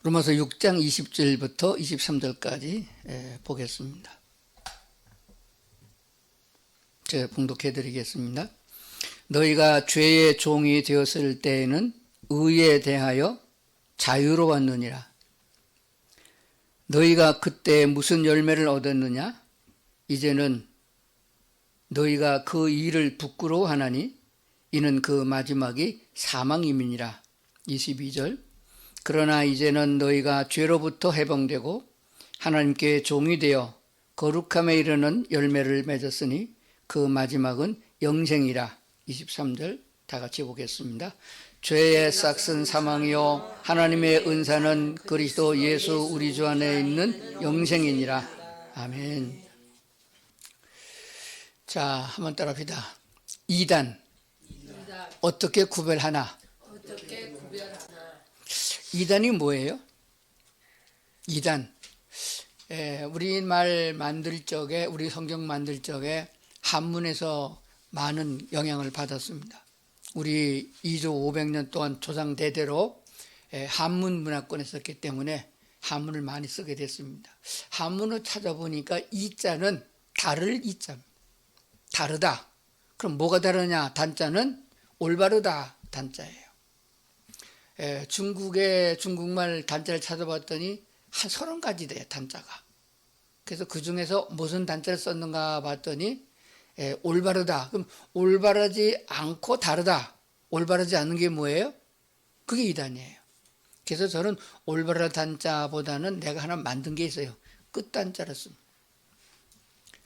로마서 6장 20절부터 23절까지 보겠습니다. 제가 봉독해 드리겠습니다. 너희가 죄의 종이 되었을 때에는 의에 대하여 자유로웠느니라. 너희가 그때 무슨 열매를 얻었느냐? 이제는 너희가 그 일을 부끄러워하나니 이는 그 마지막이 사망임이니라. 22절. 그러나 이제는 너희가 죄로부터 해방되고 하나님께 종이 되어 거룩함에 이르는 열매를 맺었으니 그 마지막은 영생이라. 23절 다 같이 보겠습니다. 죄의 싹은 사망이요 하나님의 은사는 그리스도 예수 우리 주 안에 있는 영생이니라. 아멘. 자, 한번 따라합시다. 이단 어떻게 구별하나? 이단이 뭐예요? 이단. 우리말 만들 적에, 우리 성경 만들 적에 한문에서 많은 영향을 받았습니다. 우리 2조 500년 동안 조상 대대로 한문 문화권에 썼기 때문에 한문을 많이 쓰게 됐습니다. 한문을 찾아보니까 이자는 다를 이자입니다. 다르다. 그럼 뭐가 다르냐? 단자는 올바르다 단자예요. 중국의 중국말 단자를 찾아봤더니 한 30가지 돼요, 단자가. 그래서 그 중에서 무슨 단자를 썼는가 봤더니 올바르다. 그럼 올바르지 않고 다르다. 올바르지 않은 게 뭐예요? 그게 이단이에요. 그래서 저는 올바른 단자보다는 내가 하나 만든 게 있어요. 끝단자를 씁니다.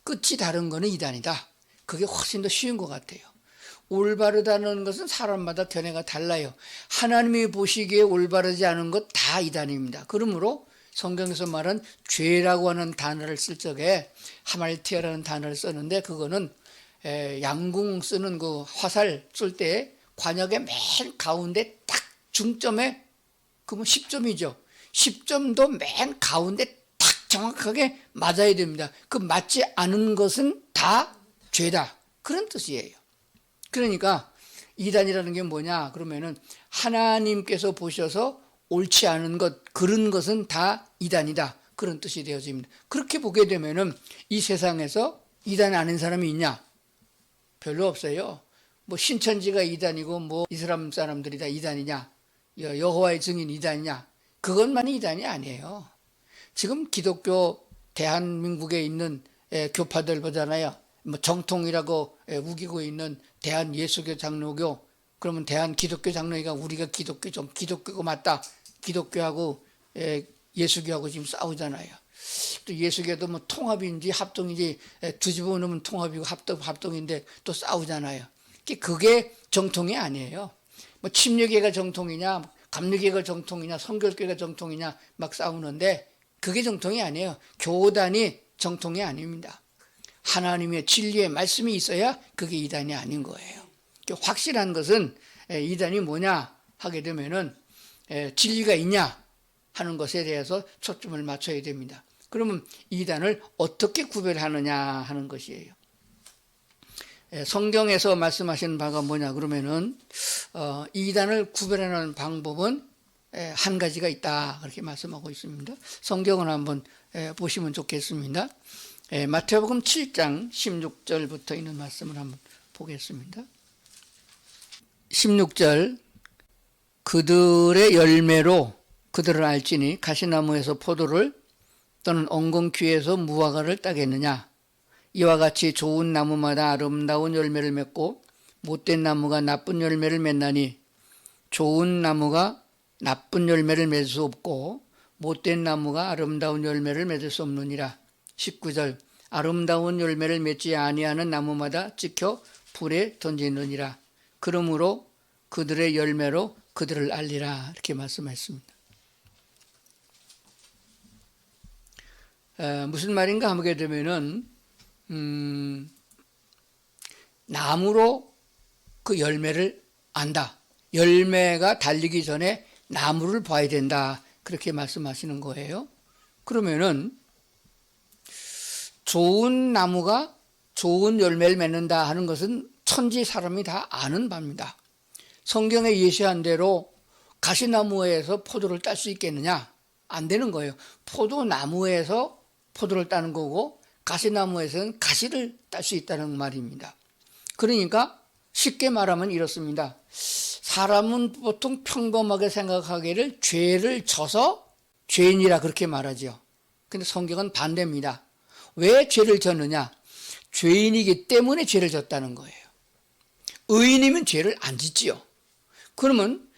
끝이 다른 거는 이단이다. 그게 훨씬 더 쉬운 것 같아요. 올바르다는 것은 사람마다 견해가 달라요. 하나님이 보시기에 올바르지 않은 것 다 이단입니다. 그러므로 성경에서 말한 죄라고 하는 단어를 쓸 적에 하말티아라는 단어를 썼는데 그거는 양궁 쓰는 그 화살 쏠 때 관역의 맨 가운데 딱 중점에 그러면 10점이죠. 10점도 맨 가운데 딱 정확하게 맞아야 됩니다. 그 맞지 않은 것은 다 죄다. 그런 뜻이에요. 그러니까 이단이라는 게 뭐냐? 그러면은 하나님께서 보셔서 옳지 않은 것, 그런 것은 다 이단이다. 그런 뜻이 되어집니다. 그렇게 보게 되면은 이 세상에서 이단 아닌 사람이 있냐? 별로 없어요. 뭐 신천지가 이단이고 뭐 이슬람 사람들이 다 이단이냐? 여호와의 증인 이단이냐? 그것만이 이단이 아니에요. 지금 기독교 대한민국에 있는 교파들 보잖아요. 뭐 정통이라고 우기고 있는 대한예수교 장로교, 그러면 대한기독교 장로회가 우리가 기독교가 맞다. 기독교하고 예수교하고 지금 싸우잖아요. 또 예수교도 뭐 통합인지 합동인지 뒤집어 놓으면 통합이고 합동인데 또 싸우잖아요. 그게 정통이 아니에요. 뭐 침례교가 정통이냐, 감리교가 정통이냐, 성결교가 정통이냐 막 싸우는데 그게 정통이 아니에요. 교단이 정통이 아닙니다. 하나님의 진리의 말씀이 있어야 그게 이단이 아닌 거예요. 확실한 것은 이단이 뭐냐 하게 되면은 진리가 있냐 하는 것에 대해서 초점을 맞춰야 됩니다. 그러면 이단을 어떻게 구별하느냐 하는 것이에요. 성경에서 말씀하시는 바가 뭐냐 그러면은 이단을 구별하는 방법은 한 가지가 있다 그렇게 말씀하고 있습니다. 성경을 한번 보시면 좋겠습니다. 마태복음 7장 16절부터 있는 말씀을 한번 보겠습니다. 16절 그들의 열매로 그들을 알지니 가시나무에서 포도를 또는 엉겅퀴에서 무화과를 따겠느냐. 이와 같이 좋은 나무마다 아름다운 열매를 맺고 못된 나무가 나쁜 열매를 맺나니 좋은 나무가 나쁜 열매를 맺을 수 없고 못된 나무가 아름다운 열매를 맺을 수 없느니라. 19절 아름다운 열매를 맺지 아니하는 나무마다 찍혀 불에 던지느니라. 그러므로 그들의 열매로 그들을 알리라. 이렇게 말씀했습니다. 무슨 말인가 하게 되면은 나무로 그 열매를 안다. 열매가 달리기 전에 나무를 봐야 된다. 그렇게 말씀하시는 거예요. 그러면은 좋은 나무가 좋은 열매를 맺는다 하는 것은 천지 사람이 다 아는 바입니다. 성경에 예시한 대로 가시나무에서 포도를 딸 수 있겠느냐? 안 되는 거예요. 포도나무에서 포도를 따는 거고 가시나무에서는 가시를 딸 수 있다는 말입니다. 그러니까 쉽게 말하면 이렇습니다. 사람은 보통 평범하게 생각하기를 죄를 져서 죄인이라 그렇게 말하죠. 근데 성경은 반대입니다. 왜 죄를 졌느냐? 죄인이기 때문에 죄를 졌다는 거예요. 의인이면 죄를 안 짓지요. 그러면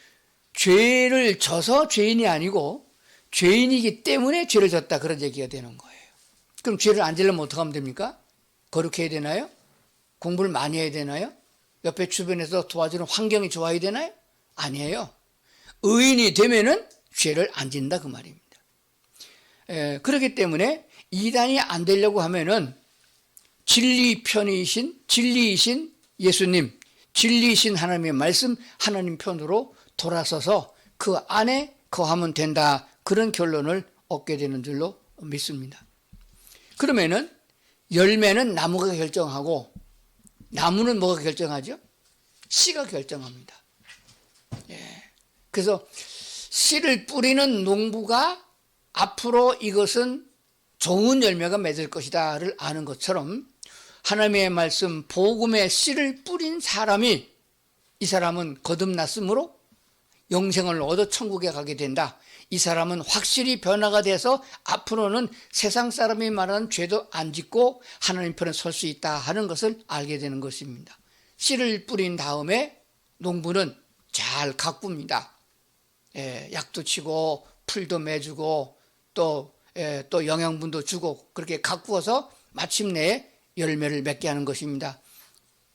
죄를 져서 죄인이 아니고 죄인이기 때문에 죄를 졌다, 그런 얘기가 되는 거예요. 그럼 죄를 안 지려면 어떻게 하면 됩니까? 거룩해야 되나요? 공부를 많이 해야 되나요? 옆에 주변에서 도와주는 환경이 좋아야 되나요? 아니에요. 의인이 되면은 죄를 안 짓는다, 그 말입니다. 그렇기 때문에 이단이 안 되려고 하면은 진리이신 예수님, 진리이신 하나님의 말씀, 하나님 편으로 돌아서서 그 안에 거하면 된다, 그런 결론을 얻게 되는 줄로 믿습니다. 그러면은 열매는 나무가 결정하고 나무는 뭐가 결정하죠? 씨가 결정합니다. 그래서 씨를 뿌리는 농부가 앞으로 이것은 좋은 열매가 맺을 것이다를 아는 것처럼 하나님의 말씀 복음의 씨를 뿌린 사람이, 이 사람은 거듭났으므로 영생을 얻어 천국에 가게 된다. 이 사람은 확실히 변화가 돼서 앞으로는 세상 사람이 말하는 죄도 안 짓고 하나님 편에 설 수 있다 하는 것을 알게 되는 것입니다. 씨를 뿌린 다음에 농부는 잘 가꿉니다. 약도 치고 풀도 매주고 또 영양분도 주고 그렇게 가꾸어서 마침내 열매를 맺게 하는 것입니다.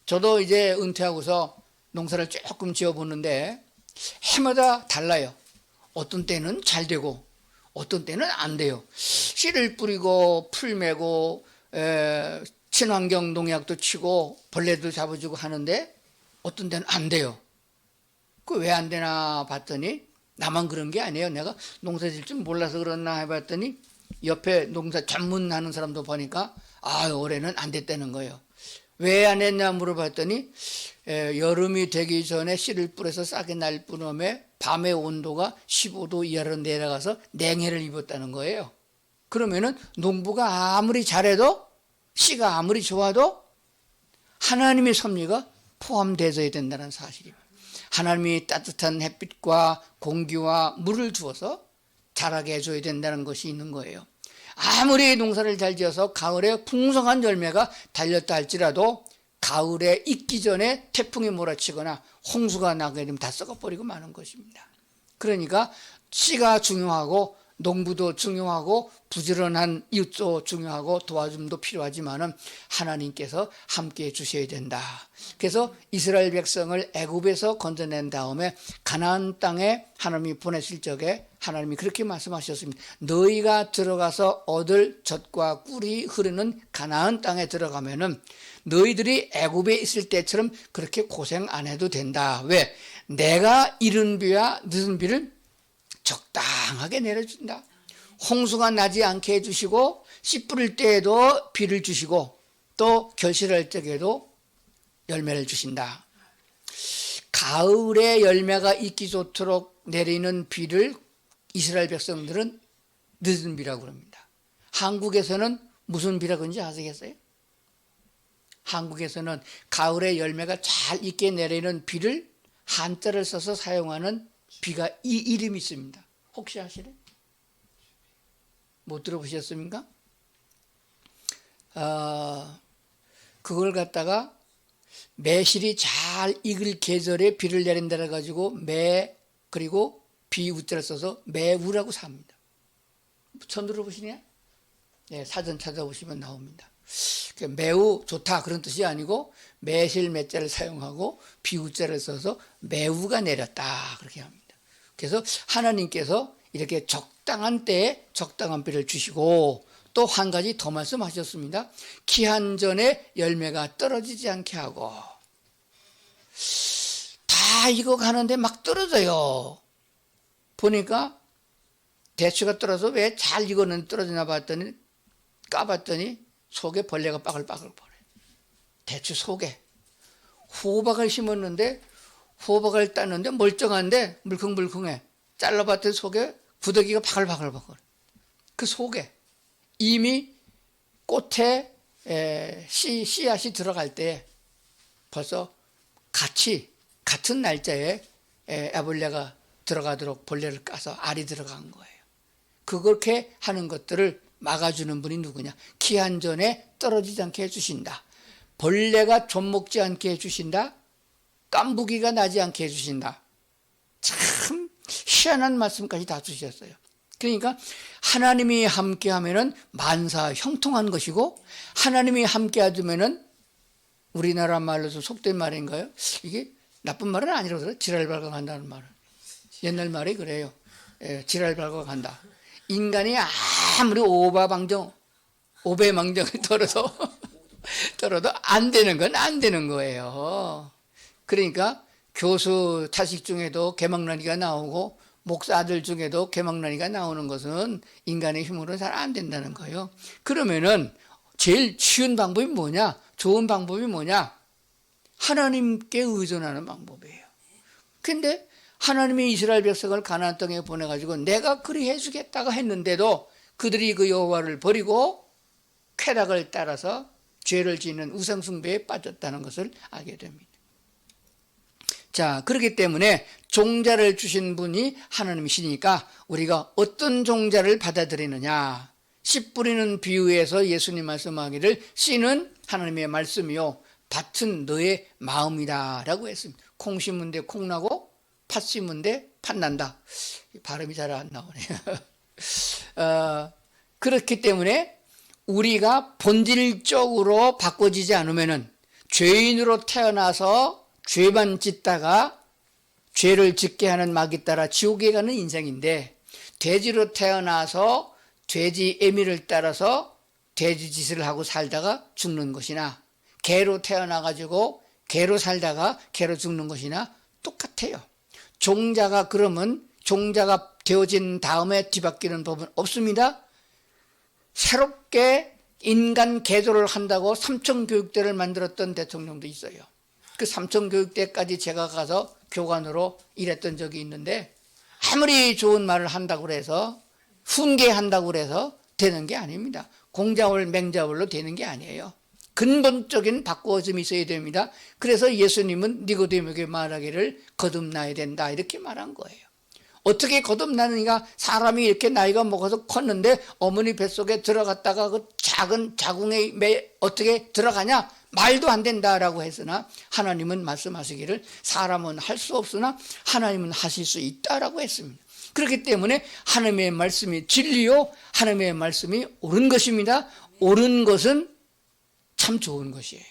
저도 이제 은퇴하고서 농사를 조금 지어보는데 해마다 달라요. 어떤 때는 잘 되고 어떤 때는 안 돼요. 씨를 뿌리고 풀 매고 친환경 농약도 치고 벌레도 잡아주고 하는데 어떤 때는 안 돼요. 그 왜 안 되나 봤더니 나만 그런 게 아니에요. 내가 농사 질 줄 몰라서 그렇나 해봤더니 옆에 농사 전문하는 사람도 보니까 올해는 안 됐다는 거예요. 왜 안 했냐 물어봤더니 여름이 되기 전에 씨를 뿌려서 싹이 날 뿐음에 밤의 온도가 15도 이하로 내려가서 냉해를 입었다는 거예요. 그러면은 농부가 아무리 잘해도 씨가 아무리 좋아도 하나님의 섭리가 포함되어야 된다는 사실입니다. 하나님이 따뜻한 햇빛과 공기와 물을 주어서 자라게 해줘야 된다는 것이 있는 거예요. 아무리 농사를 잘 지어서 가을에 풍성한 열매가 달렸다 할지라도 가을에 익기 전에 태풍이 몰아치거나 홍수가 나게 되면 다 썩어버리고 마는 것입니다. 그러니까 씨가 중요하고 농부도 중요하고 부지런한 이웃도 중요하고 도와줌도 필요하지만은 하나님께서 함께해 주셔야 된다. 그래서 이스라엘 백성을 애굽에서 건져낸 다음에 가나안 땅에 하나님이 보내실 적에 하나님이 그렇게 말씀하셨습니다. 너희가 들어가서 얻을 젖과 꿀이 흐르는 가나안 땅에 들어가면은 너희들이 애굽에 있을 때처럼 그렇게 고생 안 해도 된다. 왜? 내가 이른 비와 늦은 비를 적당하게 내려준다. 홍수가 나지 않게 해주시고 씨 뿌릴 때에도 비를 주시고 또 결실할 적에도 열매를 주신다. 가을에 열매가 익기 좋도록 내리는 비를 이스라엘 백성들은 늦은 비라고 그럽니다. 한국에서는 무슨 비라고 하는지 아시겠어요? 한국에서는 가을에 열매가 잘 익게 내리는 비를 한자를 써서 사용하는 비가 이 이름이 있습니다. 혹시 아시나요? 못 들어보셨습니까? 그걸 갖다가 매실이 잘 익을 계절에 비를 내린다 해가지고 그리고 비우자를 써서 매우라고 삽니다. 처음 들어보시냐? 네, 사전 찾아보시면 나옵니다. 매우 좋다 그런 뜻이 아니고 매실 매자를 사용하고 비우자를 써서 매우가 내렸다 그렇게 합니다. 그래서 하나님께서 이렇게 적당한 때에 적당한 비를 주시고 또 한 가지 더 말씀하셨습니다. 기한 전에 열매가 떨어지지 않게 하고. 다 익어가는데 막 떨어져요. 보니까 대추가 떨어져 왜 잘 익었는데 떨어지나 봤더니 까봤더니 속에 벌레가 빠글빠글 벌어요. 대추 속에. 호박을 심었는데 호박을 땄는데 멀쩡한데 물컹물컹해. 잘라봤더니 속에 부더기가 바글바글바글. 그 속에 이미 꽃에 씨앗이 들어갈 때 벌써 같은 날짜에 애벌레가 들어가도록 벌레를 까서 알이 들어간 거예요. 그렇게 하는 것들을 막아주는 분이 누구냐? 기한 전에 떨어지지 않게 해주신다. 벌레가 좀 먹지 않게 해주신다. 깐부기가 나지 않게 해주신다. 참 희한한 말씀까지 다 주셨어요. 그러니까 하나님이 함께하면은 만사 형통한 것이고, 하나님이 함께하면은 우리나라 말로 좀 속된 말인가요? 이게 나쁜 말은 아니라고 들어요. 지랄발광한다는 말은. 옛날 말이 그래요. 지랄발광한다. 인간이 아무리 오배망정을 떨어도 안 되는 건 안 되는 거예요. 그러니까 교수 자식 중에도 개망나니가 나오고 목사들 중에도 개망나니가 나오는 것은 인간의 힘으로는 잘 안 된다는 거예요. 그러면은 제일 쉬운 방법이 뭐냐? 좋은 방법이 뭐냐? 하나님께 의존하는 방법이에요. 근데 하나님이 이스라엘 백성을 가나안 땅에 보내가지고 내가 그리 해주겠다고 했는데도 그들이 그 여호와를 버리고 쾌락을 따라서 죄를 짓는 우상숭배에 빠졌다는 것을 알게 됩니다. 자, 그렇기 때문에 종자를 주신 분이 하나님이시니까 우리가 어떤 종자를 받아들이느냐. 씨 뿌리는 비유에서 예수님 말씀하기를 씨는 하나님의 말씀이요 밭은 너의 마음이다 라고 했습니다. 콩 심은 데 콩 나고 팥 심은 데 팥 난다. 발음이 잘 안 나오네요. 그렇기 때문에 우리가 본질적으로 바꿔지지 않으면은 죄인으로 태어나서 죄만 짓다가 죄를 짓게 하는 막이 따라 지옥에 가는 인생인데, 돼지로 태어나서 돼지 애미를 따라서 돼지 짓을 하고 살다가 죽는 것이나, 개로 태어나가지고 개로 살다가 개로 죽는 것이나 똑같아요. 종자가 그러면 종자가 되어진 다음에 뒤바뀌는 법은 없습니다. 새롭게 인간 개조를 한다고 삼청교육대를 만들었던 대통령도 있어요. 그 삼청교육대까지 제가 가서 교관으로 일했던 적이 있는데, 아무리 좋은 말을 한다고 해서 훈계한다고 해서 되는 게 아닙니다. 공자월 맹자월로 되는 게 아니에요. 근본적인 바꾸어짐이 있어야 됩니다. 그래서 예수님은 니고데모에게 말하기를 거듭나야 된다 이렇게 말한 거예요. 어떻게 거듭나느냐? 사람이 이렇게 나이가 먹어서 컸는데 어머니 뱃속에 들어갔다가 그 작은 자궁에 어떻게 들어가냐? 말도 안 된다라고 했으나 하나님은 말씀하시기를 사람은 할 수 없으나 하나님은 하실 수 있다라고 했습니다. 그렇기 때문에 하나님의 말씀이 진리요 하나님의 말씀이 옳은 것입니다. 옳은 것은 참 좋은 것이에요.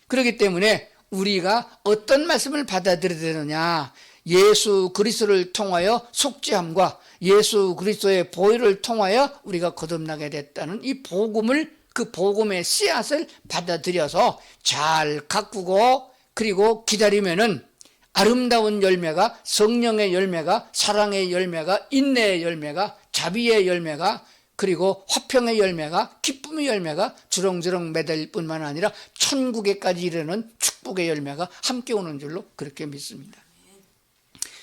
그렇기 때문에 우리가 어떤 말씀을 받아들여야 되느냐? 예수 그리스도를 통하여 속죄함과 예수 그리스도의 보혈을 통하여 우리가 거듭나게 됐다는 이 복음을, 그 복음의 씨앗을 받아들여서 잘 가꾸고 그리고 기다리면은 아름다운 열매가, 성령의 열매가, 사랑의 열매가, 인내의 열매가, 자비의 열매가, 그리고 화평의 열매가, 기쁨의 열매가 주렁주렁 맺을 뿐만 아니라 천국에까지 이르는 축복의 열매가 함께 오는 줄로 그렇게 믿습니다.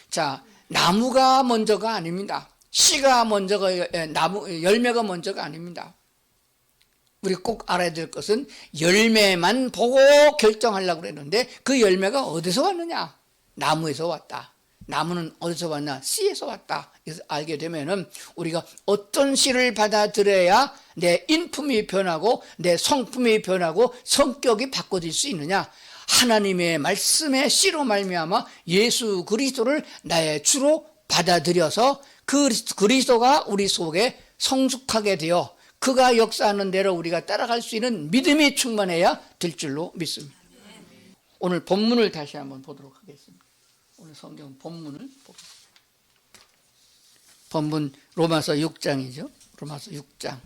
자, 나무가 먼저가 아닙니다. 씨가 먼저가, 열매가 먼저가 아닙니다. 우리 꼭 알아야 될 것은 열매만 보고 결정하려고 그랬는데 그 열매가 어디서 왔느냐? 나무에서 왔다. 나무는 어디서 왔나? 씨에서 왔다. 그래서 알게 되면은 우리가 어떤 씨를 받아들여야 내 인품이 변하고 내 성품이 변하고 성격이 바꿔질 수 있느냐? 하나님의 말씀의 씨로 말미암아 예수 그리스도를 나의 주로 받아들여서 그 그리스도가 우리 속에 성숙하게 되어 그가 역사하는 대로 우리가 따라갈 수 있는 믿음이 충만해야 될 줄로 믿습니다. 오늘 본문을 다시 한번 보도록 하겠습니다. 오늘 성경 본문을 보겠습니다. 본문 로마서 6장이죠. 로마서 6장.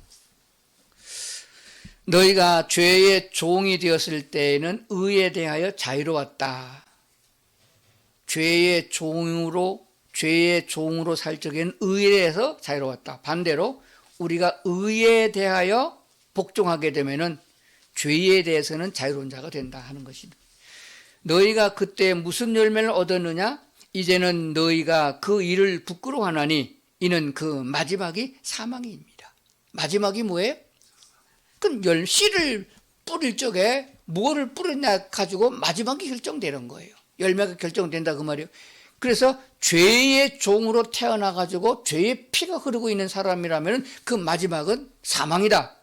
너희가 죄의 종이 되었을 때에는 의에 대하여 자유로웠다. 죄의 종으로 살 적에는 의에 대해서 자유로웠다. 반대로 우리가 의에 대하여 복종하게 되면은 죄에 대해서는 자유로운 자가 된다 하는 것이다. 너희가 그때 무슨 열매를 얻었느냐? 이제는 너희가 그 일을 부끄러워하나니 이는 그 마지막이 사망입니다. 마지막이 뭐예요? 그럼 씨를 뿌릴 적에 뭐를 뿌렸냐 가지고 마지막이 결정되는 거예요. 열매가 결정된다 그 말이에요. 그래서 죄의 종으로 태어나 가지고 죄의 피가 흐르고 있는 사람이라면 그 마지막은 사망이다.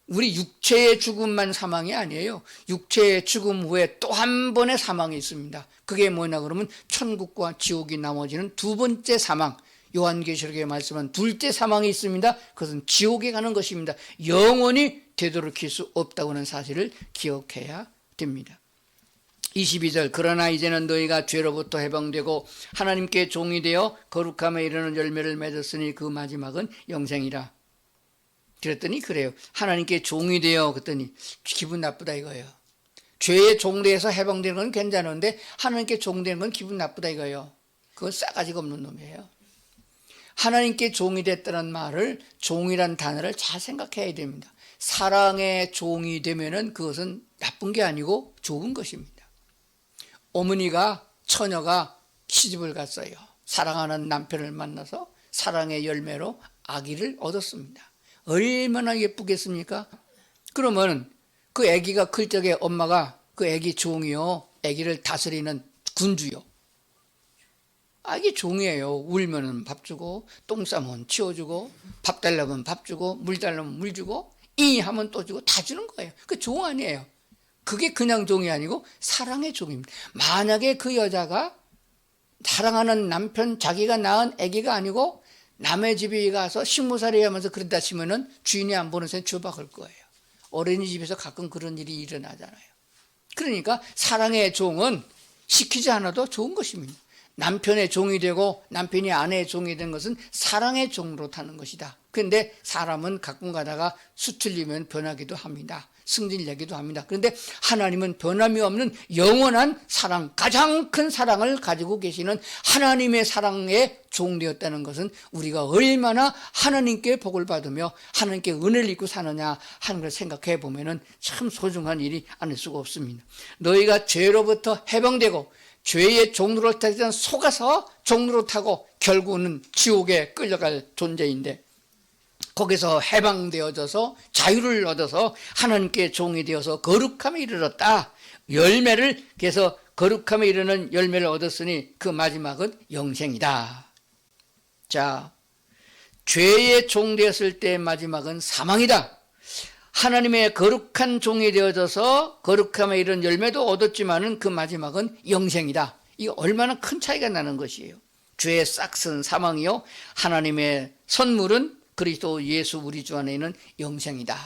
우리 육체의 죽음만 사망이 아니에요. 육체의 죽음 후에 또 한 번의 사망이 있습니다. 그게 뭐냐 그러면 천국과 지옥이 나머지는 두 번째 사망. 요한계시록에 말씀한 둘째 사망이 있습니다. 그것은 지옥에 가는 것입니다. 영원히 되돌이킬 수 없다고 하는 사실을 기억해야 됩니다. 22절 그러나 이제는 너희가 죄로부터 해방되고 하나님께 종이 되어 거룩함에 이르는 열매를 맺었으니 그 마지막은 영생이라. 그랬더니 그래요. 하나님께 종이 되어 그랬더니 기분 나쁘다 이거예요. 죄의 종돼서 해방되는 건 괜찮은데 하나님께 종되는 건 기분 나쁘다 이거예요. 그건 싸가지가 없는 놈이에요. 하나님께 종이 됐다는 말을 종이란 단어를 잘 생각해야 됩니다. 사랑의 종이 되면은 그것은 나쁜 게 아니고 좋은 것입니다. 어머니가 처녀가 시집을 갔어요. 사랑하는 남편을 만나서 사랑의 열매로 아기를 얻었습니다. 얼마나 예쁘겠습니까? 그러면 그 아기가 클 적에 엄마가 그 아기 종이요, 아기를 다스리는 군주요. 아기 종이에요. 울면은 밥 주고, 똥 싸면 치워주고, 밥 달라면 밥 주고, 물 달라면 물 주고, 이 하면 또 주고 다 주는 거예요. 그 종 아니에요. 그게 그냥 종이 아니고 사랑의 종입니다. 만약에 그 여자가 사랑하는 남편, 자기가 낳은 아기가 아니고 남의 집에 가서 식모살이 하면서 그런다 치면은 주인이 안 보는 새는 주박을 거예요. 어린이집에서 가끔 그런 일이 일어나잖아요. 그러니까 사랑의 종은 시키지 않아도 좋은 것입니다. 남편의 종이 되고 남편이 아내의 종이 된 것은 사랑의 종으로 타는 것이다. 그런데 사람은 가끔 가다가 수틀리면 변하기도 합니다. 승질내기도 합니다. 그런데 하나님은 변함이 없는 영원한 사랑, 가장 큰 사랑을 가지고 계시는 하나님의 사랑에 종되었다는 것은 우리가 얼마나 하나님께 복을 받으며 하나님께 은혜를 입고 사느냐 하는 걸 생각해 보면은 참 소중한 일이 아닐 수가 없습니다. 너희가 죄로부터 해방되고 죄의 종로를 타기 속아서 종로로 타고 결국은 지옥에 끌려갈 존재인데 거기서 해방되어져서 자유를 얻어서 하나님께 종이 되어서 거룩함에 이르렀다. 열매를 그래서 거룩함에 이르는 열매를 얻었으니 그 마지막은 영생이다. 자, 죄의 종 되었을 때의 마지막은 사망이다. 하나님의 거룩한 종이 되어져서 거룩함에 이른 열매도 얻었지만은 그 마지막은 영생이다. 이거 얼마나 큰 차이가 나는 것이에요. 죄의 싹슨 사망이요, 하나님의 선물은 그리스도 예수 우리 주 안에 있는 영생이다.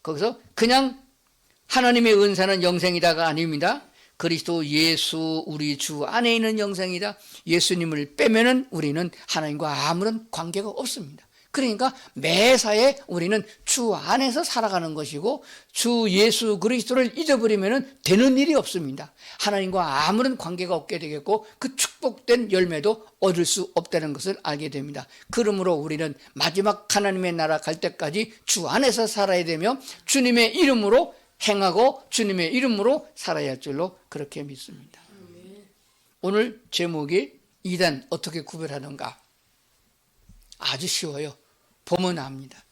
거기서 그냥 하나님의 은사는 영생이다가 아닙니다. 그리스도 예수 우리 주 안에 있는 영생이다. 예수님을 빼면은 우리는 하나님과 아무런 관계가 없습니다. 그러니까 매사에 우리는 주 안에서 살아가는 것이고 주 예수 그리스도를 잊어버리면 되는 일이 없습니다. 하나님과 아무런 관계가 없게 되겠고 그 축복된 열매도 얻을 수 없다는 것을 알게 됩니다. 그러므로 우리는 마지막 하나님의 나라 갈 때까지 주 안에서 살아야 되며 주님의 이름으로 행하고 주님의 이름으로 살아야 할 줄로 그렇게 믿습니다. 오늘 제목이 이단 어떻게 구별하는가? 아주 쉬워요. 보면 압니다.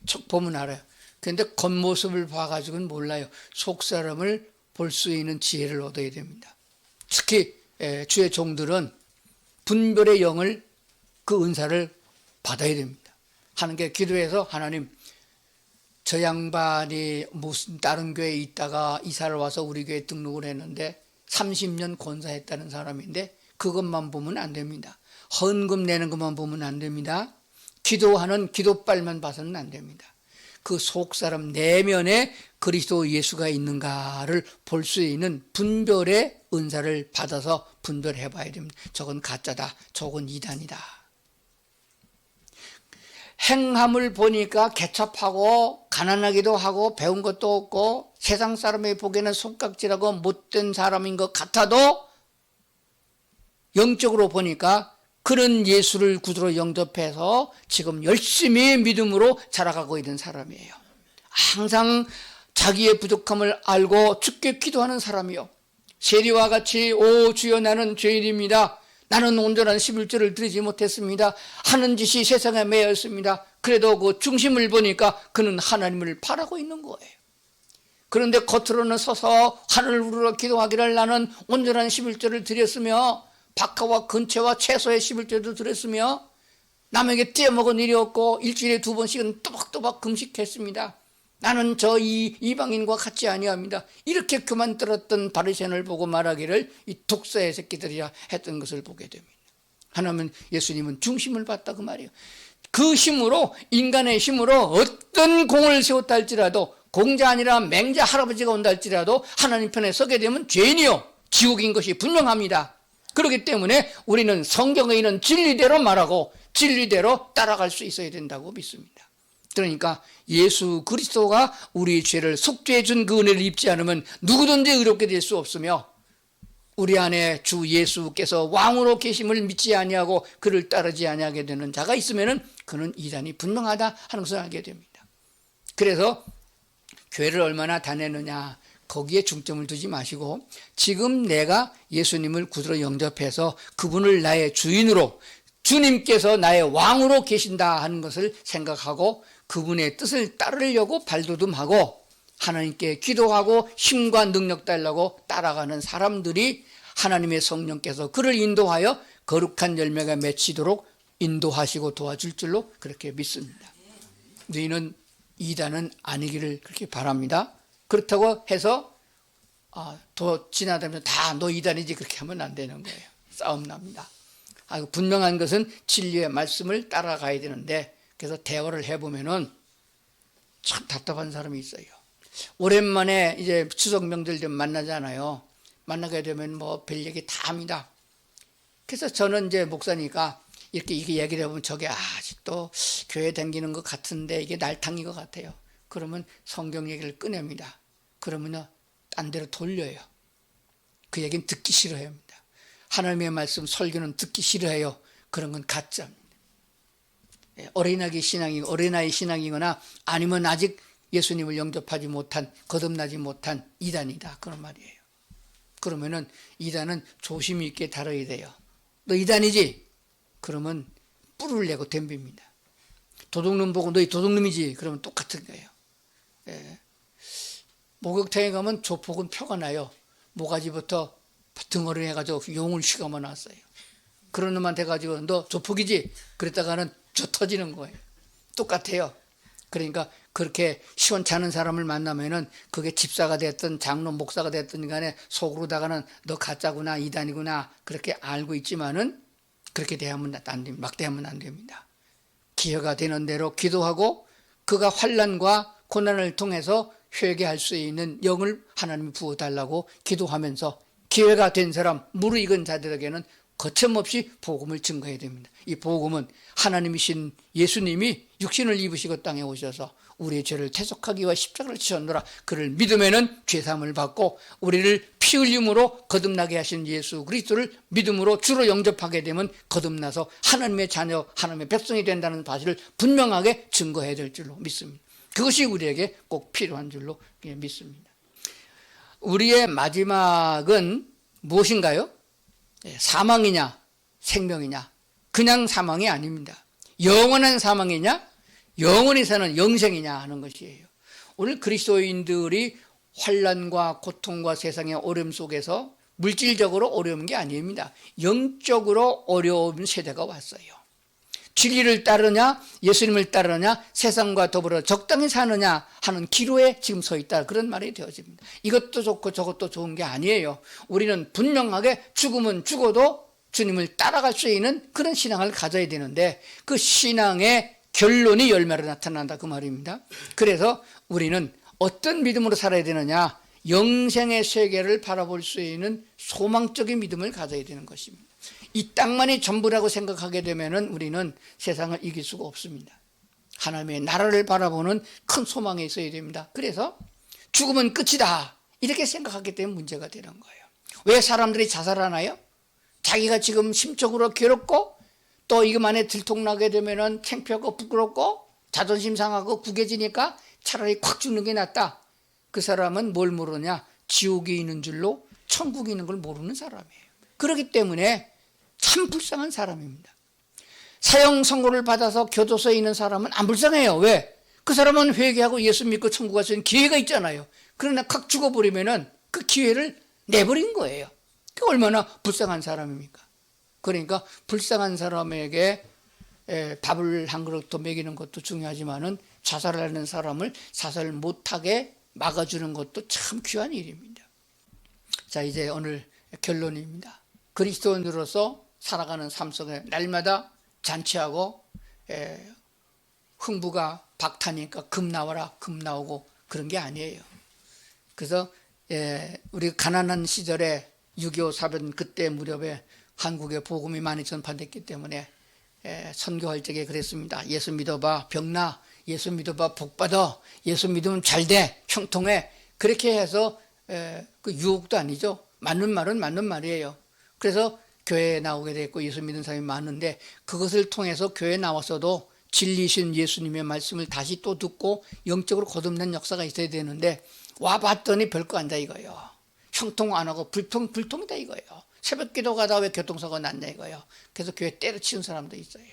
척 보면 알아요. 그런데 겉모습을 봐가지고는 몰라요. 속사람을 볼 수 있는 지혜를 얻어야 됩니다. 특히 주의 종들은 분별의 영을 그 은사를 받아야 됩니다. 하는 게 기도해서 하나님 저 양반이 무슨 다른 교회에 있다가 이사를 와서 우리 교회에 등록을 했는데 30년 권사했다는 사람인데 그것만 보면 안 됩니다. 헌금 내는 것만 보면 안 됩니다. 기도하는 기도빨만 봐서는 안 됩니다. 그 속사람 내면에 그리스도 예수가 있는가를 볼 수 있는 분별의 은사를 받아서 분별해 봐야 됩니다. 저건 가짜다, 저건 이단이다. 행함을 보니까 개첩하고 가난하기도 하고 배운 것도 없고 세상 사람이 보기에는 손깍지라고 못된 사람인 것 같아도 영적으로 보니까 그런 예수를 구주로 영접해서 지금 열심히 믿음으로 자라가고 있는 사람이에요. 항상 자기의 부족함을 알고 주께 기도하는 사람이요. 세리와 같이 오 주여 나는 죄인입니다. 나는 온전한 11조를 드리지 못했습니다. 하는 짓이 세상에 매였습니다. 그래도 그 중심을 보니까 그는 하나님을 바라고 있는 거예요. 그런데 겉으로는 서서 하늘을 우러러 기도하기를 나는 온전한 11조를 드렸으며 박하와 근채와 채소의 11조도 드렸으며 남에게 떼어먹은 일이 없고 일주일에 2번씩은 또박또박 금식했습니다. 나는 저 이방인과 같지 아니합니다. 이렇게 그만 들었던 바리새인을 보고 말하기를 이 독사의 새끼들이라 했던 것을 보게 됩니다. 하나님은 예수님은 중심을 봤다 그 말이에요. 그 힘으로 인간의 힘으로 어떤 공을 세웠다 할지라도 공자 아니라 맹자 할아버지가 온다 할지라도 하나님 편에 서게 되면 죄인이요 지옥인 것이 분명합니다. 그렇기 때문에 우리는 성경에 있는 진리대로 말하고 진리대로 따라갈 수 있어야 된다고 믿습니다. 그러니까 예수 그리스도가 우리 죄를 속죄해 준 그 은혜를 입지 않으면 누구든지 의롭게 될 수 없으며 우리 안에 주 예수께서 왕으로 계심을 믿지 아니하고 그를 따르지 아니하게 되는 자가 있으면 그는 이단이 분명하다 하는 것을 알게 됩니다. 그래서 교회를 얼마나 다녔느냐 거기에 중점을 두지 마시고 지금 내가 예수님을 구주로 영접해서 그분을 나의 주인으로 주님께서 나의 왕으로 계신다 하는 것을 생각하고 그분의 뜻을 따르려고 발돋움하고 하나님께 기도하고 힘과 능력 달라고 따라가는 사람들이 하나님의 성령께서 그를 인도하여 거룩한 열매가 맺히도록 인도하시고 도와줄 줄로 그렇게 믿습니다. 너희는 이단은 아니기를 그렇게 바랍니다. 그렇다고 해서 더 지나다면 다 너 이단이지 그렇게 하면 안 되는 거예요. 싸움 납니다. 분명한 것은 진리의 말씀을 따라가야 되는데 그래서 대화를 해보면은 참 답답한 사람이 있어요. 오랜만에 이제 추석 명절 좀 만나잖아요. 만나게 되면 뭐 별 얘기 다 합니다. 그래서 저는 이제 목사니까 이렇게 얘기를 해보면 저게 아직도 교회 다니는 것 같은데 이게 날탕인 것 같아요. 그러면 성경 얘기를 꺼냅니다. 그러면 딴 데로 돌려요. 그 얘기는 듣기 싫어합니다. 하나님의 말씀 설교는 듣기 싫어해요. 그런 건 가짜입니다. 어린아이 신앙이거나 아니면 아직 예수님을 영접하지 못한 거듭나지 못한 이단이다 그런 말이에요. 그러면은 이단은 조심 있게 다뤄야 돼요. 너 이단이지? 그러면 뿔을 내고 덤빕니다. 도둑놈 보고 너희 도둑놈이지? 그러면 똑같은 거예요. 목욕탕에 가면 조폭은 표가 나요. 모가지부터 등어리 해가지고 용을 휘감아 놨어요. 그런 놈한테 가지고 너 조폭이지? 그랬다가는 저 터지는 거예요. 똑같아요. 그러니까 그렇게 시원찮은 사람을 만나면은 그게 집사가 됐든 장로 목사가 됐든 간에 속으로다가는 너 가짜구나 이단이구나 그렇게 알고 있지만은 그렇게 대하면 안 됩니다. 막대하면 안 됩니다. 기회가 되는 대로 기도하고 그가 환난과 고난을 통해서 회개할 수 있는 영을 하나님이 부어달라고 기도하면서 기회가 된 사람 무르익은 자들에게는 거침없이 복음을 증거해야 됩니다. 이 복음은 하나님이신 예수님이 육신을 입으시고 땅에 오셔서 우리의 죄를 대속하기 위해 십자가를 지셨노라. 그를 믿으면은 죄사함을 받고 우리를 피 흘림으로 거듭나게 하신 예수 그리스도를 믿음으로 주로 영접하게 되면 거듭나서 하나님의 자녀, 하나님의 백성이 된다는 사실을 분명하게 증거해야 될 줄로 믿습니다. 그것이 우리에게 꼭 필요한 줄로 믿습니다. 우리의 마지막은 무엇인가요? 사망이냐 생명이냐 그냥 사망이 아닙니다. 영원한 사망이냐 영원히 사는 영생이냐 하는 것이에요. 오늘 그리스도인들이 환난과 고통과 세상의 어려움 속에서 물질적으로 어려운 게 아닙니다. 영적으로 어려운 세대가 왔어요. 진리를 따르냐 예수님을 따르냐 세상과 더불어 적당히 사느냐 하는 기로에 지금 서 있다 그런 말이 되어집니다. 이것도 좋고 저것도 좋은 게 아니에요. 우리는 분명하게 죽으면 죽어도 주님을 따라갈 수 있는 그런 신앙을 가져야 되는데 그 신앙의 결론이 열매로 나타난다 그 말입니다. 그래서 우리는 어떤 믿음으로 살아야 되느냐 영생의 세계를 바라볼 수 있는 소망적인 믿음을 가져야 되는 것입니다. 이 땅만이 전부라고 생각하게 되면은 우리는 세상을 이길 수가 없습니다. 하나님의 나라를 바라보는 큰 소망이 있어야 됩니다. 그래서 죽으면 끝이다 이렇게 생각하기 때문에 문제가 되는 거예요. 왜 사람들이 자살하나요? 자기가 지금 심적으로 괴롭고 또 이것만에 들통나게 되면은 창피하고 부끄럽고 자존심 상하고 구겨지니까 차라리 콱 죽는 게 낫다. 그 사람은 뭘 모르냐? 지옥이 있는 줄로 천국이 있는 걸 모르는 사람이에요. 그렇기 때문에 참 불쌍한 사람입니다. 사형 선고를 받아서 교도소에 있는 사람은 안 불쌍해요. 왜? 그 사람은 회개하고 예수 믿고 천국 갈 수 있는 기회가 있잖아요. 그러나 칵 죽어버리면은 그 기회를 내버린 거예요. 그 얼마나 불쌍한 사람입니까? 그러니까 불쌍한 사람에게 밥을 한 그릇 더 먹이는 것도 중요하지만은 자살하는 사람을 자살 못하게 막아주는 것도 참 귀한 일입니다. 자, 이제 오늘 결론입니다. 그리스도인으로서 살아가는 삶 속에 날마다 잔치하고 흥부가 박타니까 금 나와라 금 나오고 그런 게 아니에요. 그래서 우리 가난한 시절에 6.25 사변 그때 무렵에 한국에 복음이 많이 전파됐기 때문에 선교할 적에 그랬습니다. 예수 믿어봐 병나, 예수 믿어봐 복받아, 예수 믿으면 잘돼 형통해. 그렇게 해서 그 유혹도 아니죠. 맞는 말은 맞는 말이에요. 그래서 교회에 나오게 됐고 예수 믿는 사람이 많은데, 그것을 통해서 교회에 나와서도 진리신 예수님의 말씀을 다시 또 듣고 영적으로 거듭난 역사가 있어야 되는데, 와봤더니 별거 아니다 이거예요. 형통 안 하고 불통이다 이거예요. 새벽 기도 가다 왜 교통사고가 났냐 이거예요. 그래서 교회 때려치운 사람도 있어요.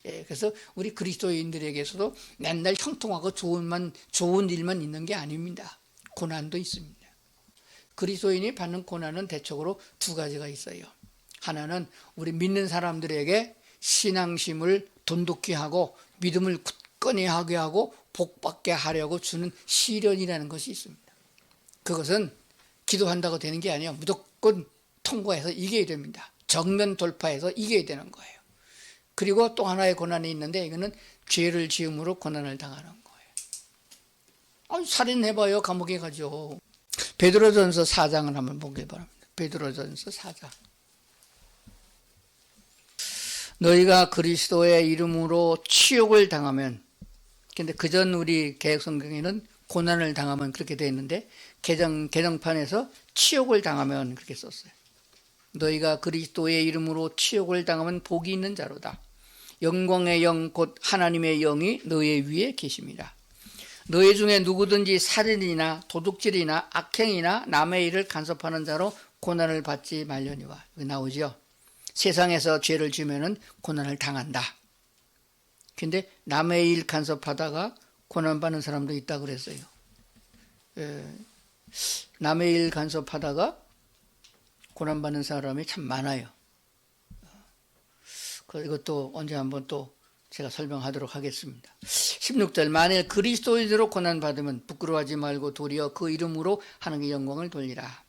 그래서 우리 그리스도인들에게서도 맨날 형통하고 좋은 일만 있는 게 아닙니다. 고난도 있습니다. 그리스도인이 받는 고난은 대체적으로 두 가지가 있어요. 하나는 우리 믿는 사람들에게 신앙심을 돈독히 하고 믿음을 굳건히 하게 하고 복받게 하려고 주는 시련이라는 것이 있습니다. 그것은 기도한다고 되는 게 아니에요. 무조건 통과해서 이겨야 됩니다. 정면 돌파해서 이겨야 되는 거예요. 그리고 또 하나의 고난이 있는데, 이거는 죄를 지음으로 고난을 당하는 거예요. 살인해봐요 감옥에 가죠. 베드로전서 4장을 한번 보기 바랍니다. 베드로전서 4장. 너희가 그리스도의 이름으로 치욕을 당하면, 근데 그전 우리 개혁성경에는 고난을 당하면 그렇게 되어 있는데, 개정판에서 치욕을 당하면 그렇게 썼어요. 너희가 그리스도의 이름으로 치욕을 당하면 복이 있는 자로다. 영광의 영 곧 하나님의 영이 너희 위에 계십니다. 너희 중에 누구든지 살인이나 도둑질이나 악행이나 남의 일을 간섭하는 자로 고난을 받지 말려니와. 여기 나오죠. 세상에서 죄를 지으면 고난을 당한다. 근데 남의 일 간섭하다가 고난받는 사람도 있다 그랬어요. 남의 일 간섭하다가 고난받는 사람이 참 많아요. 이것도 언제 한번 또 제가 설명하도록 하겠습니다. 16절, 만일 그리스도인으로 고난받으면 부끄러워하지 말고 도리어 그 이름으로 하나님께 영광을 돌리라.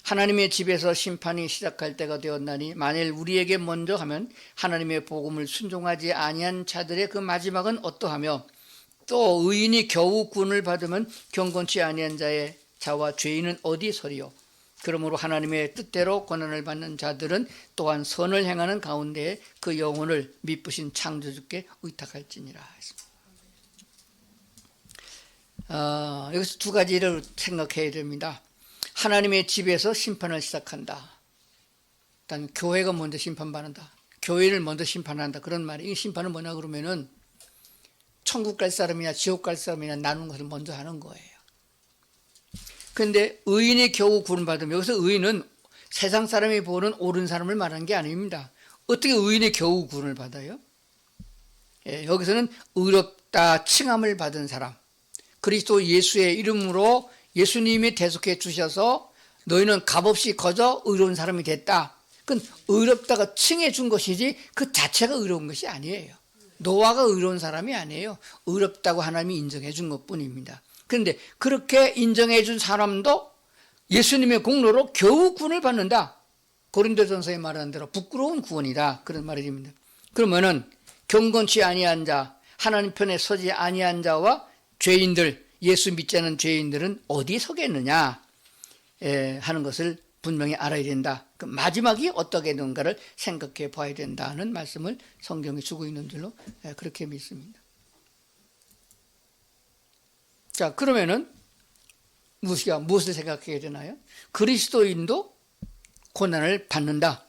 하나님의 집에서 심판이 시작할 때가 되었나니 만일 우리에게 먼저 하면 하나님의 복음을 순종하지 아니한 자들의 그 마지막은 어떠하며, 또 의인이 겨우 구원을 받으면 경건치 아니한 자와 죄인은 어디 서리요. 그러므로 하나님의 뜻대로 고난을 받는 자들은 또한 선을 행하는 가운데 그 영혼을 미쁘신 창조주께 의탁할지니라. 여기서 두 가지를 생각해야 됩니다. 하나님의 집에서 심판을 시작한다. 일단 교회가 먼저 심판받는다. 교회를 먼저 심판한다. 그런 말이. 이 심판은 뭐냐 그러면은 천국 갈 사람이나 지옥 갈 사람이나 나누는 것을 먼저 하는 거예요. 그런데 의인이 겨우 구원받으면, 여기서 의인은 세상 사람이 보는 옳은 사람을 말하는 게 아닙니다. 어떻게 의인이 겨우 구원을 받아요? 여기서는 의롭다 칭함을 받은 사람, 그리스도 예수의 이름으로 예수님이 대속해 주셔서 너희는 값없이 거저 의로운 사람이 됐다. 그건 의롭다가 칭해 준 것이지 그 자체가 의로운 것이 아니에요. 노아가 의로운 사람이 아니에요. 의롭다고 하나님이 인정해 준 것뿐입니다. 그런데 그렇게 인정해 준 사람도 예수님의 공로로 겨우 구원을 받는다. 고린도전서에 말하는 대로 부끄러운 구원이다. 그런 말입니다. 그러면은 경건치 아니한 자, 하나님 편에 서지 아니한 자와 죄인들, 예수 믿지 않은 죄인들은 어디 서겠느냐 하는 것을 분명히 알아야 된다. 그 마지막이 어떻게 되는가를 생각해 봐야 된다는 말씀을 성경이 주고 있는 줄로 그렇게 믿습니다. 자, 그러면은 무엇을 생각해야 되나요? 그리스도인도 고난을 받는다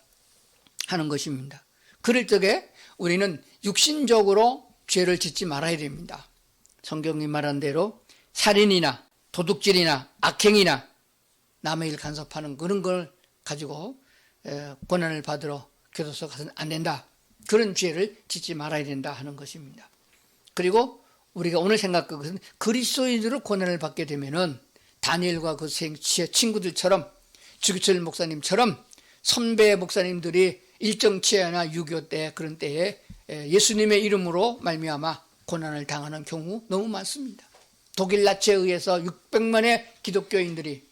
하는 것입니다. 그럴 적에 우리는 육신적으로 죄를 짓지 말아야 됩니다. 성경이 말한 대로 살인이나 도둑질이나 악행이나 남의 일 간섭하는 그런 걸 가지고 고난을 받으러 교도소 가서는 안 된다. 그런 죄를 짓지 말아야 된다 하는 것입니다. 그리고 우리가 오늘 생각한 것은 그리스도인으로 고난을 받게 되면은 다니엘과 그 친구들처럼 주기철 목사님처럼 선배 목사님들이 일정치하나 6.25 때 그런 때에 예수님의 이름으로 말미암아 고난을 당하는 경우 너무 많습니다. 독일 나치에 의해서 600만의 기독교인들이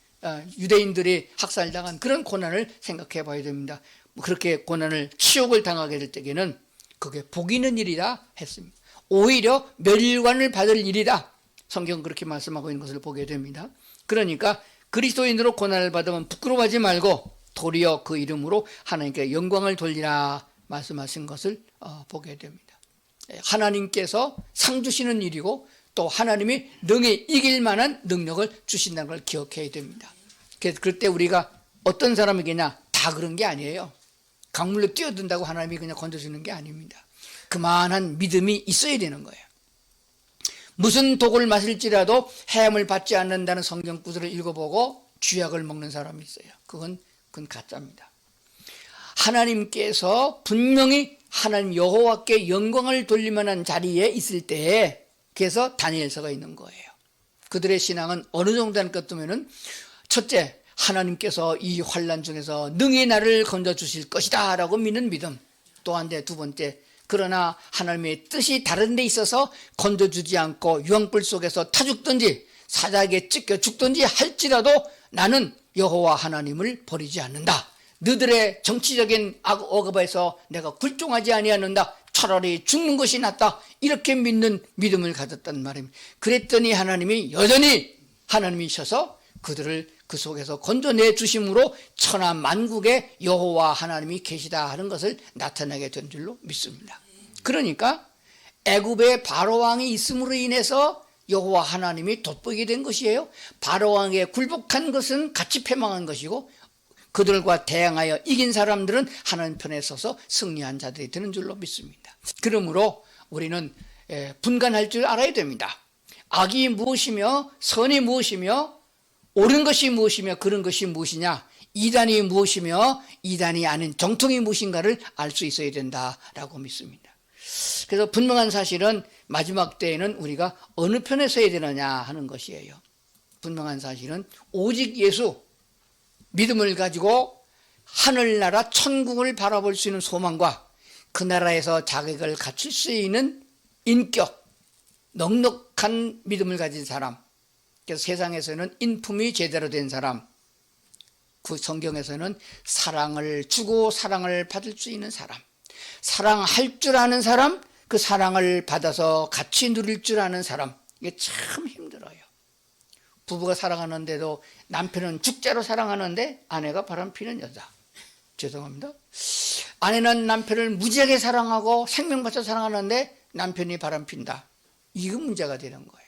유대인들이 학살당한 그런 고난을 생각해 봐야 됩니다. 그렇게 고난을 치욕을 당하게 될 때에는 그게 복 있는 일이다 했습니다. 오히려 멸관을 받을 일이다. 성경은 그렇게 말씀하고 있는 것을 보게 됩니다. 그러니까 그리스도인으로 고난을 받으면 부끄러워하지 말고 도리어 그 이름으로 하나님께 영광을 돌리라 말씀하신 것을 보게 됩니다. 하나님께서 상 주시는 일이고 또 하나님이 능히 이길 만한 능력을 주신다는 걸 기억해야 됩니다. 그래서 그럴 때 우리가 어떤 사람에게나 다 그런 게 아니에요. 강물로 뛰어든다고 하나님이 그냥 건져주는 게 아닙니다. 그만한 믿음이 있어야 되는 거예요. 무슨 독을 마실지라도 해함을 받지 않는다는 성경 구절을 읽어보고 쥐약을 먹는 사람이 있어요. 그건 가짜입니다. 하나님께서 분명히 하나님 여호와께 영광을 돌릴 만한 자리에 있을 때에 그래서 다니엘서가 있는 거예요. 그들의 신앙은 어느 정도 할 것 같으면은 첫째, 하나님께서 이 환난 중에서 능히 나를 건져주실 것이다 라고 믿는 믿음. 또한 두 번째, 그러나 하나님의 뜻이 다른 데 있어서 건져주지 않고 유황불 속에서 타 죽든지 사자에게 찢겨 죽든지 할지라도 나는 여호와 하나님을 버리지 않는다. 너들의 정치적인 억압에서 내가 굴종하지 아니하는다. 차라리 죽는 것이 낫다. 이렇게 믿는 믿음을 가졌단 말입니다. 그랬더니 하나님이 여전히 하나님이셔서 그들을 그 속에서 건져내 주심으로 천하 만국에 여호와 하나님이 계시다 하는 것을 나타나게 된 줄로 믿습니다. 그러니까 애굽에 바로왕이 있음으로 인해서 여호와 하나님이 돋보이게 된 것이에요. 바로왕에 굴복한 것은 같이 패망한 것이고 그들과 대항하여 이긴 사람들은 하나님 편에 서서 승리한 자들이 되는 줄로 믿습니다. 그러므로 우리는 분간할 줄 알아야 됩니다. 악이 무엇이며 선이 무엇이며 옳은 것이 무엇이며 그런 것이 무엇이냐, 이단이 무엇이며 이단이 아닌 정통이 무엇인가를 알 수 있어야 된다라고 믿습니다. 그래서 분명한 사실은 마지막 때에는 우리가 어느 편에 서야 되느냐 하는 것이에요. 분명한 사실은 오직 예수 믿음을 가지고 하늘나라 천국을 바라볼 수 있는 소망과 그 나라에서 자격을 갖출 수 있는 인격, 넉넉한 믿음을 가진 사람, 그래서 세상에서는 인품이 제대로 된 사람, 그 성경에서는 사랑을 주고 사랑을 받을 수 있는 사람, 사랑할 줄 아는 사람, 그 사랑을 받아서 같이 누릴 줄 아는 사람, 이게 참 힘들어요. 부부가 사랑하는데도 남편은 죽자로 사랑하는데 아내가 바람피는 여자. 죄송합니다. 아내는 남편을 무지하게 사랑하고 생명 바쳐 사랑하는데 남편이 바람핀다. 이거 문제가 되는 거예요.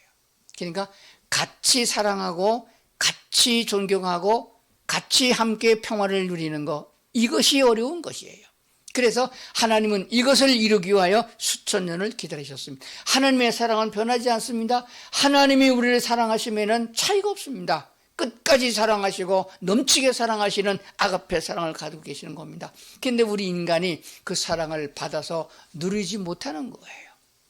그러니까 같이 사랑하고 같이 존경하고 같이 함께 평화를 누리는 것, 이것이 어려운 것이에요. 그래서 하나님은 이것을 이루기 위하여 수천 년을 기다리셨습니다. 하나님의 사랑은 변하지 않습니다. 하나님이 우리를 사랑하시면 차이가 없습니다. 끝까지 사랑하시고 넘치게 사랑하시는 아가페 사랑을 가지고 계시는 겁니다. 그런데 우리 인간이 그 사랑을 받아서 누리지 못하는 거예요.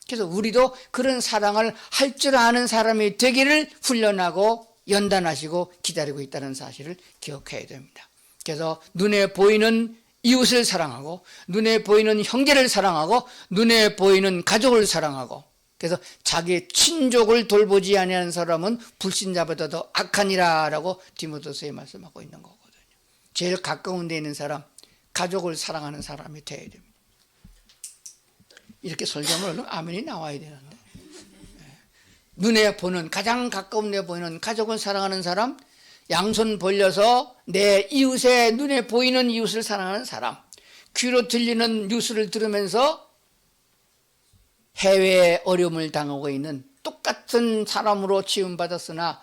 그래서 우리도 그런 사랑을 할 줄 아는 사람이 되기를 훈련하고 연단하시고 기다리고 있다는 사실을 기억해야 됩니다. 그래서 눈에 보이는 이웃을 사랑하고 눈에 보이는 형제를 사랑하고 눈에 보이는 가족을 사랑하고, 그래서 자기 친족을 돌보지 아니하는 사람은 불신자보다 더 악하니라 라고 디모데서에 말씀하고 있는 거거든요. 제일 가까운 데 있는 사람, 가족을 사랑하는 사람이 되어야 됩니다. 이렇게 설교하면 아멘이 나와야 되는데, 눈에 보는, 가장 가까운 데 보이는 가족을 사랑하는 사람, 양손 벌려서 내 이웃의 눈에 보이는 이웃을 사랑하는 사람, 귀로 들리는 뉴스를 들으면서 해외에 어려움을 당하고 있는 똑같은 사람으로 지음받았으나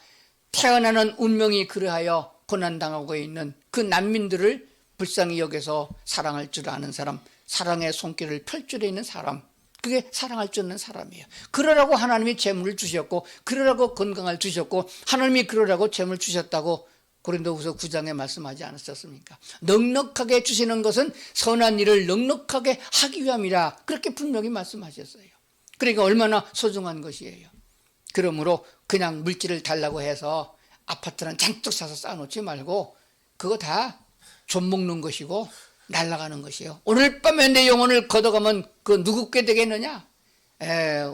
태어나는 운명이 그러하여 고난당하고 있는 그 난민들을 불쌍히 여겨서 사랑할 줄 아는 사람, 사랑의 손길을 펼줄에 있는 사람, 그게 사랑할 줄 아는 사람이에요. 그러라고 하나님이 재물을 주셨고, 그러라고 건강을 주셨고, 하나님이 그러라고 재물을 주셨다고 고린도후서 9장에 말씀하지 않으셨습니까? 넉넉하게 주시는 것은 선한 일을 넉넉하게 하기 위함이라 그렇게 분명히 말씀하셨어요. 그러니까 얼마나 소중한 것이에요. 그러므로 그냥 물질을 달라고 해서 아파트는 잔뜩 사서 쌓아놓지 말고 그거 다 좀 먹는 것이고 날아가는 것이에요. 오늘 밤에 내 영혼을 걷어가면 그 누구 께 되겠느냐?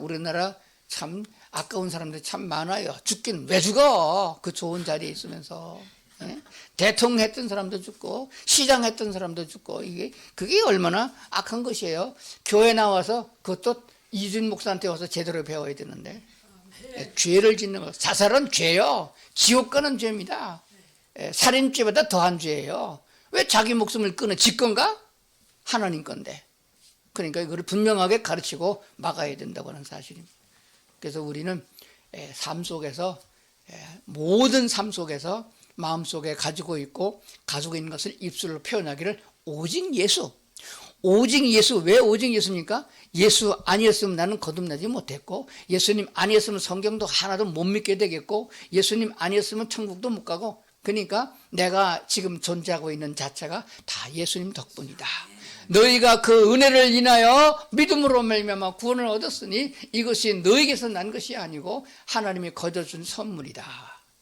우리나라 참 아까운 사람들 참 많아요. 죽긴 왜 죽어? 그 좋은 자리에 있으면서. 대통령 했던 사람도 죽고 시장 했던 사람도 죽고 그게 얼마나 악한 것이에요. 교회 나와서 그것도 이준 목사한테 와서 제대로 배워야 되는데 죄를 짓는 것. 자살은 죄요. 지옥 가는 죄입니다. 살인죄보다 더한 죄예요. 왜 자기 목숨을 끊어? 지 건가? 하나님 건데. 그러니까 이거를 분명하게 가르치고 막아야 된다고 하는 사실입니다. 그래서 우리는 삶 속에서 모든 삶 속에서 마음속에 가지고 있고 가지고 있는 것을 입술로 표현하기를 오직 예수. 오직 예수. 왜 오직 예수입니까? 예수 아니었으면 나는 거듭나지 못했고 예수님 아니었으면 성경도 하나도 못 믿게 되겠고 예수님 아니었으면 천국도 못 가고 그러니까 내가 지금 존재하고 있는 자체가 다 예수님 덕분이다. 너희가 그 은혜를 인하여 믿음으로 말미암아 구원을 얻었으니 이것이 너희에게서 난 것이 아니고 하나님이 거저준 선물이다.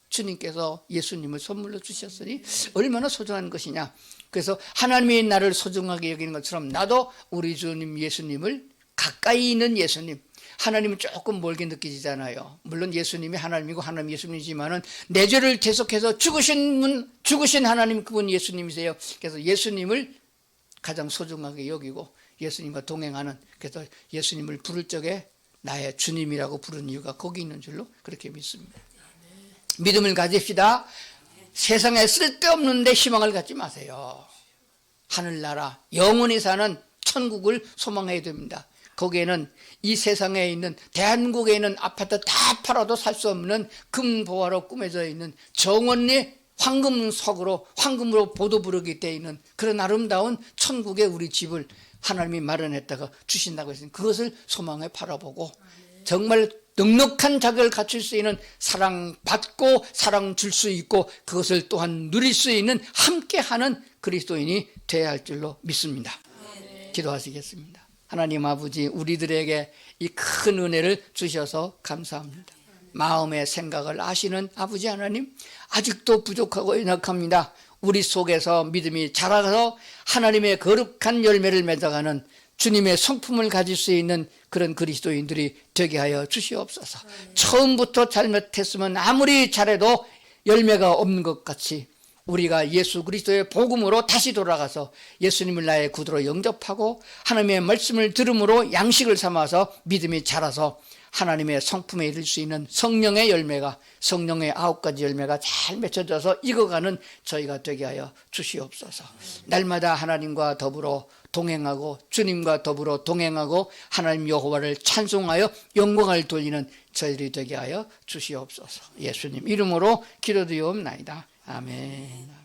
주님께서 예수님을 선물로 주셨으니 얼마나 소중한 것이냐. 그래서 하나님이 나를 소중하게 여기는 것처럼 나도 우리 주님 예수님을 가까이 있는 예수님, 하나님은 조금 멀게 느껴지잖아요. 물론 예수님이 하나님이고 하나님 예수님이지만은 내 죄를 계속해서 죽으신 하나님 그분 예수님이세요. 그래서 예수님을 가장 소중하게 여기고 예수님과 동행하는, 그래서 예수님을 부를 적에 나의 주님이라고 부르는 이유가 거기 있는 줄로 그렇게 믿습니다. 믿음을 가집시다. 세상에 쓸데없는 데 희망을 갖지 마세요. 하늘나라 영원히 사는 천국을 소망해야 됩니다. 거기에는 이 세상에 있는 대한민국에 있는 아파트 다 팔아도 살 수 없는 금보화로 꾸며져 있는 정원리 황금석으로 황금으로 보도부르게 되어 있는 그런 아름다운 천국의 우리 집을 하나님이 마련했다가 주신다고 했으니 그것을 소망해 바라보고 정말 넉넉한 자격을 갖출 수 있는 사랑받고 사랑 줄 수 있고 그것을 또한 누릴 수 있는 함께하는 그리스도인이 되어야 할 줄로 믿습니다. 기도하시겠습니다. 하나님 아버지, 우리들에게 이 큰 은혜를 주셔서 감사합니다. 마음의 생각을 아시는 아버지 하나님, 아직도 부족하고 연약합니다. 우리 속에서 믿음이 자라서 하나님의 거룩한 열매를 맺어가는 주님의 성품을 가질 수 있는 그런 그리스도인들이 되게 하여 주시옵소서. 처음부터 잘못했으면 아무리 잘해도 열매가 없는 것 같이 우리가 예수 그리스도의 복음으로 다시 돌아가서 예수님을 나의 구주로 영접하고 하나님의 말씀을 들음으로 양식을 삼아서 믿음이 자라서 하나님의 성품에 이를 수 있는 성령의 열매가, 성령의 9가지 열매가 잘 맺혀져서 익어가는 저희가 되게 하여 주시옵소서. 날마다 하나님과 더불어 동행하고 주님과 더불어 동행하고 하나님 여호와를 찬송하여 영광을 돌리는 저희들이 되게 하여 주시옵소서. 예수님 이름으로 기도드리옵나이다. 아멘.